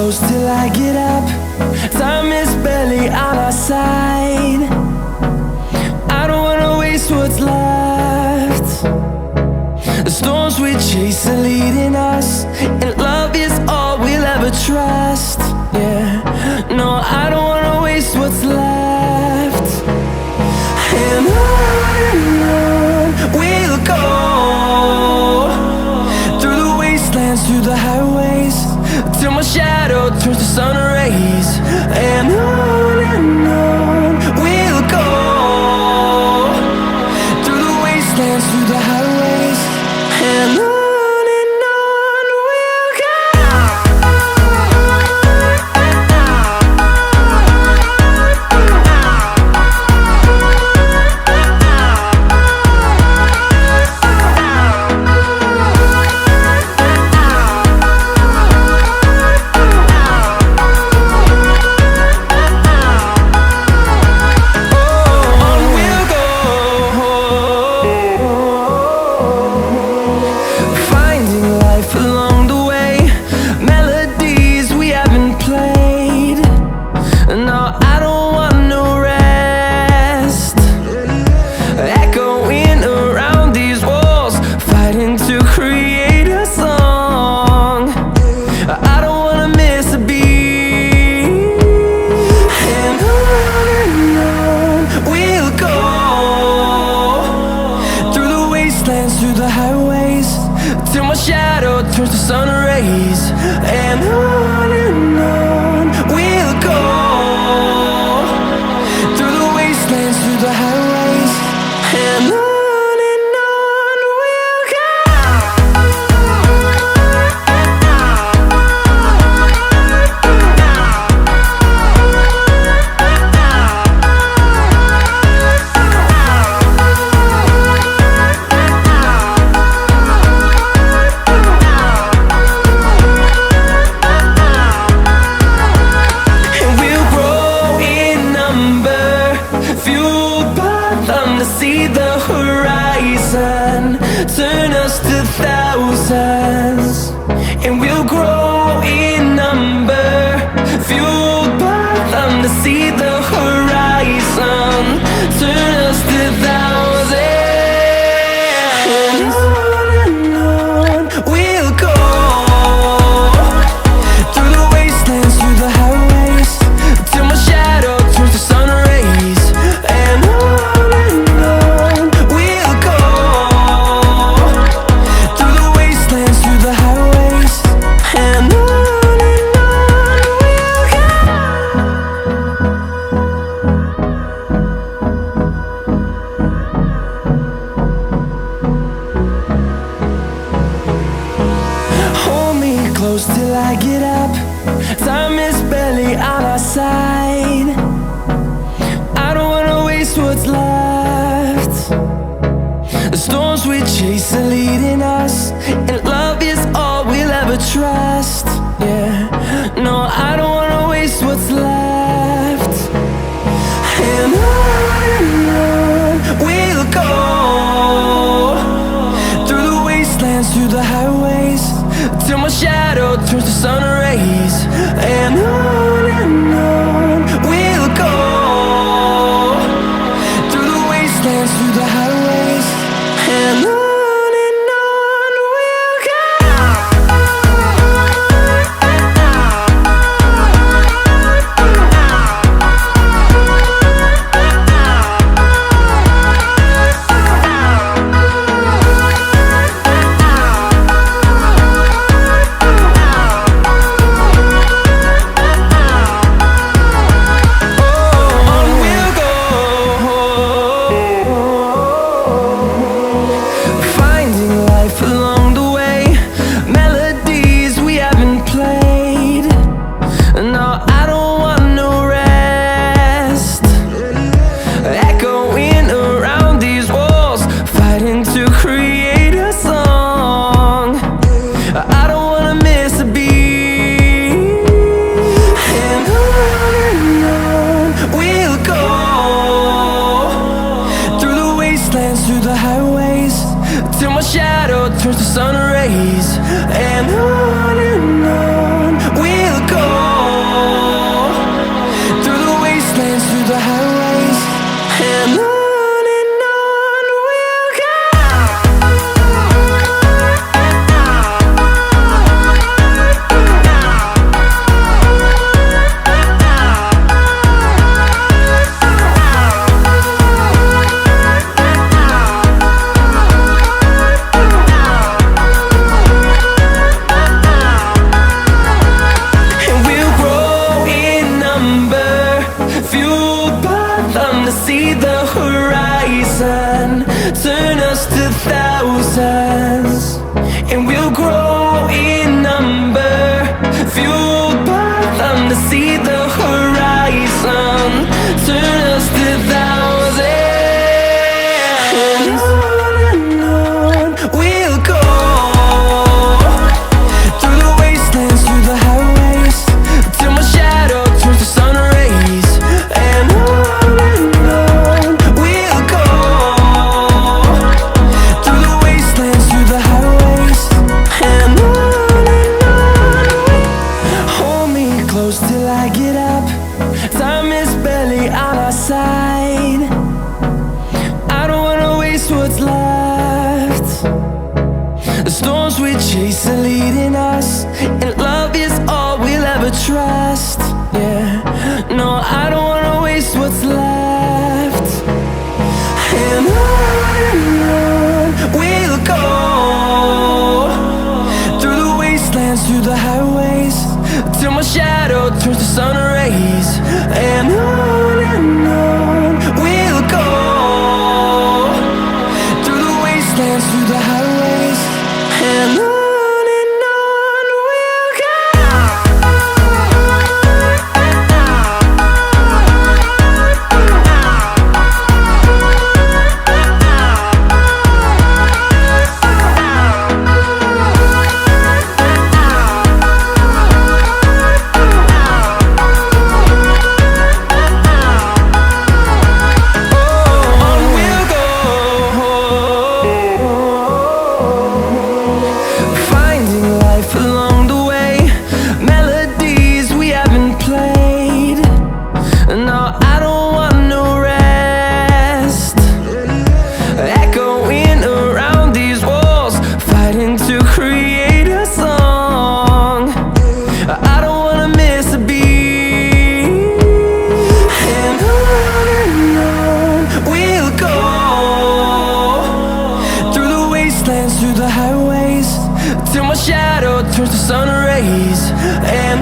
close till I get up. Time is barely on our side. I don't wanna waste what's left. The storms we chase are leading us, and love is all we'll ever trust. Yeah, no, I don't wanna waste what's left. And on we'll go, through the wastelands, through the highways, till my shadow turns to sun rays. And on we'll go, through the wastelands, through the highways, and on. Through the highways, till my shadow turns to sun rays. And on we'll go, through the wastelands, through the highways, and on. See the horizon turn us to thousands, and we'll grow in number, fueled by them. To see the horizon turn us to thousands, and on we'll go, through the wastelands, through the highways, till my shadow turns to sun rays. And close till I get up. Time is barely on our side. I don't wanna waste what's left. The storms we chase are leading us, and love is all we'll ever trust. Yeah, no, I don't wanna waste what's left. And on we'll go, through the wastelands, through the highways, till my shadow turns to sun rays. And on we'll go, through the wastelands, through the highways, and on. turns to sun rays, and on we'll go. us to thousands, and we'll grow in number, fueled by them to see the horizon. Turn us to thousands, and on we'll go, through the wastelands, through the highways, till my shadow turns to sun rays. And on we'll go, through the wastelands, through the highways, and on. Hold me close till I get up. Time is barely on our side. I don't wanna waste what's left. The storms we chase are leading us, and love is all we'll ever trust. Yeah, no, I don't wanna waste what's left. And on we'll go, through the wastelands, through the highways, till my shadow turns to sun rays. And on we'll go, through the wastelands, through the highways, and on we'll go. Through the highways, till my shadow turns to sun rays. And